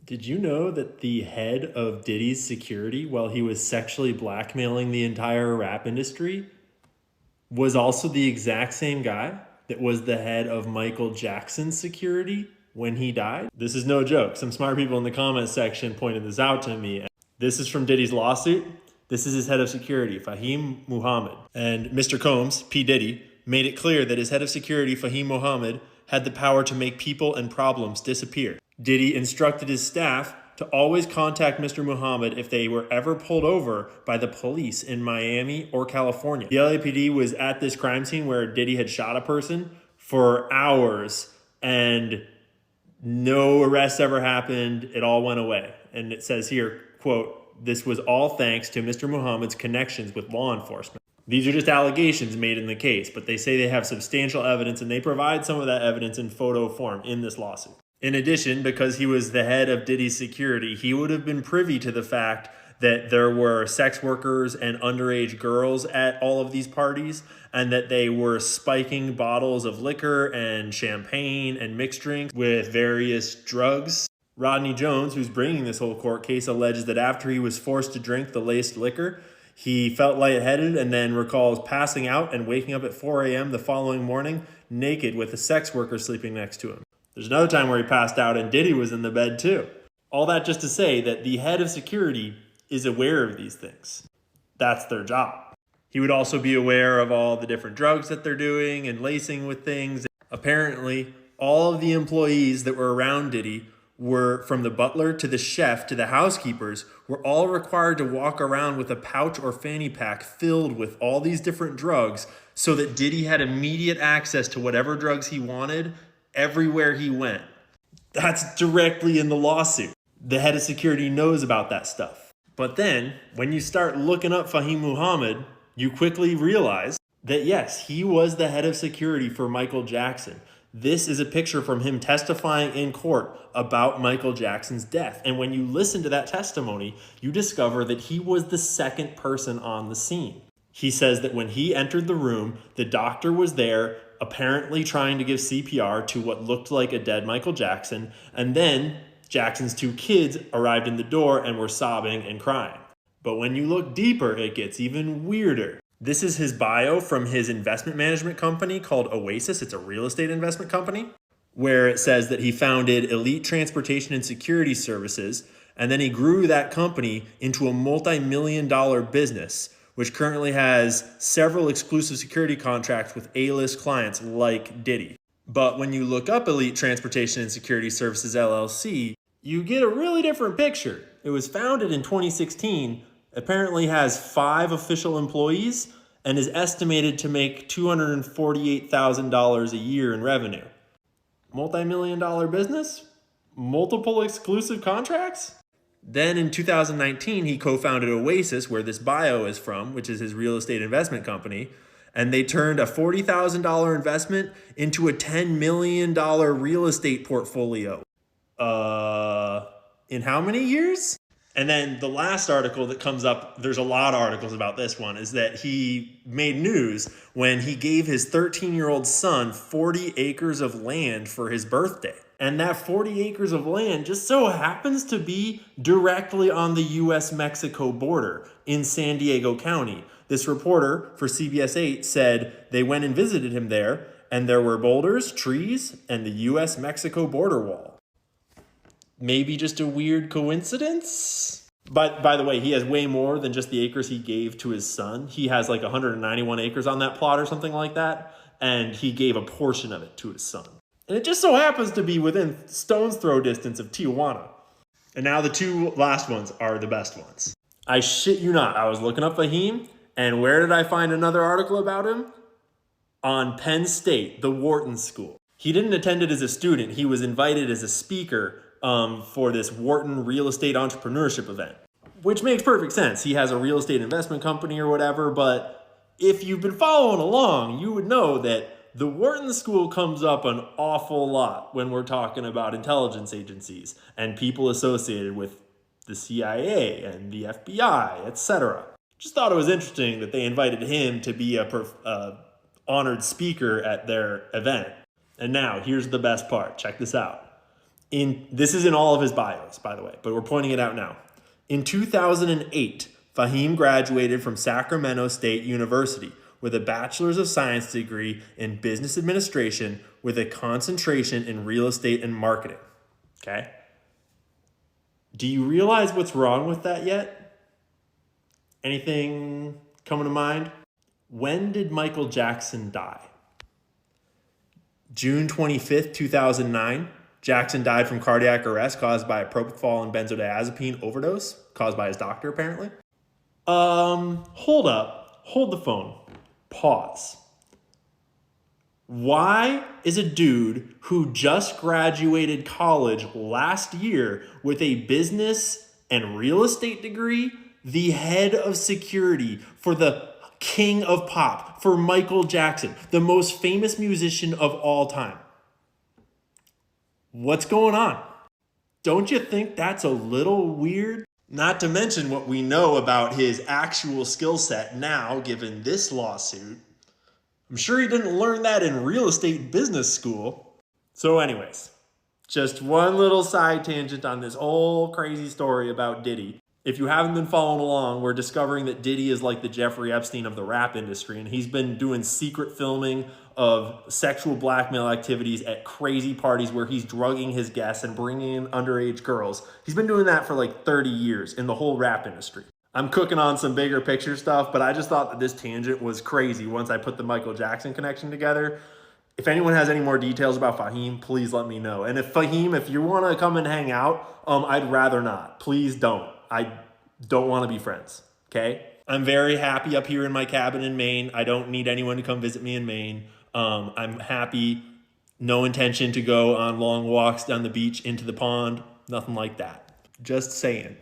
Did you know that the head of Diddy's security, while he was sexually blackmailing the entire rap industry, was also the exact same guy that was the head of Michael Jackson's security when he died? This is no joke. Some smart people in the comments section pointed this out to me. This is from Diddy's lawsuit. This is his head of security, Fahim Muhammad. And Mr. Combs, P. Diddy, made it clear that his head of security, Fahim Muhammad, had the power to make people and problems disappear. Diddy instructed his staff to always contact Mr. Muhammad if they were ever pulled over by the police in Miami or California. The LAPD was at this crime scene where Diddy had shot a person for hours and no arrests ever happened. It all went away. And it says here, quote, "This was all thanks to Mr. Muhammad's connections with law enforcement." These are just allegations made in the case, but they say they have substantial evidence, and they provide some of that evidence in photo form in this lawsuit. In addition, because he was the head of Diddy's security, he would have been privy to the fact that there were sex workers and underage girls at all of these parties, and that they were spiking bottles of liquor and champagne and mixed drinks with various drugs. Rodney Jones, who's bringing this whole court case, alleges that after he was forced to drink the laced liquor, he felt lightheaded and then recalls passing out and waking up at 4 a.m. the following morning naked with a sex worker sleeping next to him. There's another time where he passed out and Diddy was in the bed too. All that just to say that the head of security is aware of these things. That's their job. He would also be aware of all the different drugs that they're doing and lacing with things. Apparently, all of the employees that were around Diddy were, from the butler to the chef to the housekeepers, were all required to walk around with a pouch or fanny pack filled with all these different drugs so that Diddy had immediate access to whatever drugs he wanted everywhere he went. That's directly in the lawsuit. The head of security knows about that stuff. But then, when you start looking up Fahim Muhammad, you quickly realize that yes, he was the head of security for Michael Jackson. This is a picture from him testifying in court about Michael Jackson's death. And when you listen to that testimony, you discover that he was the second person on the scene. He says that when he entered the room, the doctor was there, apparently trying to give CPR to what looked like a dead Michael Jackson. And then Jackson's two kids arrived in the door and were sobbing and crying. But when you look deeper, it gets even weirder. This is his bio from his investment management company called Oasis. It's a real estate investment company, where it says that he founded Elite Transportation and Security Services, and then he grew that company into a multi-million-dollar business, which currently has several exclusive security contracts with A-list clients like Diddy. But when you look up Elite Transportation and Security Services LLC, you get a really different picture. It was founded in 2016, apparently has 5 official employees, and is estimated to make $248,000 a year in revenue. Multi-million-dollar business? Multiple exclusive contracts? Then in 2019, he co-founded Oasis, where this bio is from, which is his real estate investment company, and they turned a $40,000 investment into a $10 million real estate portfolio. In how many years? And then the last article that comes up, there's a lot of articles about this one, is that he made news when he gave his 13-year-old son 40 acres of land for his birthday. And that 40 acres of land just so happens to be directly on the US-Mexico border in San Diego County. This reporter for CBS 8 said they went and visited him there, and there were boulders, trees, and the US-Mexico border wall. Maybe just a weird coincidence? But by the way, he has way more than just the acres he gave to his son. He has like 191 acres on that plot or something like that, and he gave a portion of it to his son. And it just so happens to be within stone's throw distance of Tijuana. And now the 2 last ones are the best ones. I shit you not, I was looking up Fahim, and where did I find another article about him? On Penn State, the Wharton School. He didn't attend it as a student, he was invited as a speaker for this Wharton real estate entrepreneurship event, which makes perfect sense. He has a real estate investment company or whatever, but if you've been following along, you would know that the Wharton School comes up an awful lot when we're talking about intelligence agencies and people associated with the CIA and the FBI, etc. Just thought it was interesting that they invited him to be a honored speaker at their event. And now, here's the best part. Check this out. This is in all of his bios, by the way, but we're pointing it out now. In 2008, Fahim graduated from Sacramento State University with a Bachelor's of Science degree in Business Administration with a concentration in real estate and marketing. Okay? Do you realize what's wrong with that yet? Anything coming to mind? When did Michael Jackson die? June 25th, 2009. Jackson died from cardiac arrest caused by a propofol and benzodiazepine overdose, caused by his doctor, apparently. Hold up. Hold the phone. Pause. Why is a dude who just graduated college last year with a business and real estate degree the head of security for the king of pop, for Michael Jackson, the most famous musician of all time? What's going on? Don't you think that's a little weird? Not to mention what we know about his actual skill set now, given this lawsuit. I'm sure he didn't learn that in real estate business school. So anyways, just one little side tangent on this whole crazy story about Diddy. If you haven't been following along, we're discovering that Diddy is like the Jeffrey Epstein of the rap industry, and he's been doing secret filming of sexual blackmail activities at crazy parties where he's drugging his guests and bringing in underage girls. He's been doing that for like 30 years in the whole rap industry. I'm cooking on some bigger picture stuff, but I just thought that this tangent was crazy once I put the Michael Jackson connection together. If anyone has any more details about Fahim, please let me know. And if Fahim, if you want to come and hang out, I'd rather not. Please don't. I don't want to be friends, okay? I'm very happy up here in my cabin in Maine. I don't need anyone to come visit me in Maine. I'm happy. No intention to go on long walks down the beach into the pond. Nothing like that. Just saying.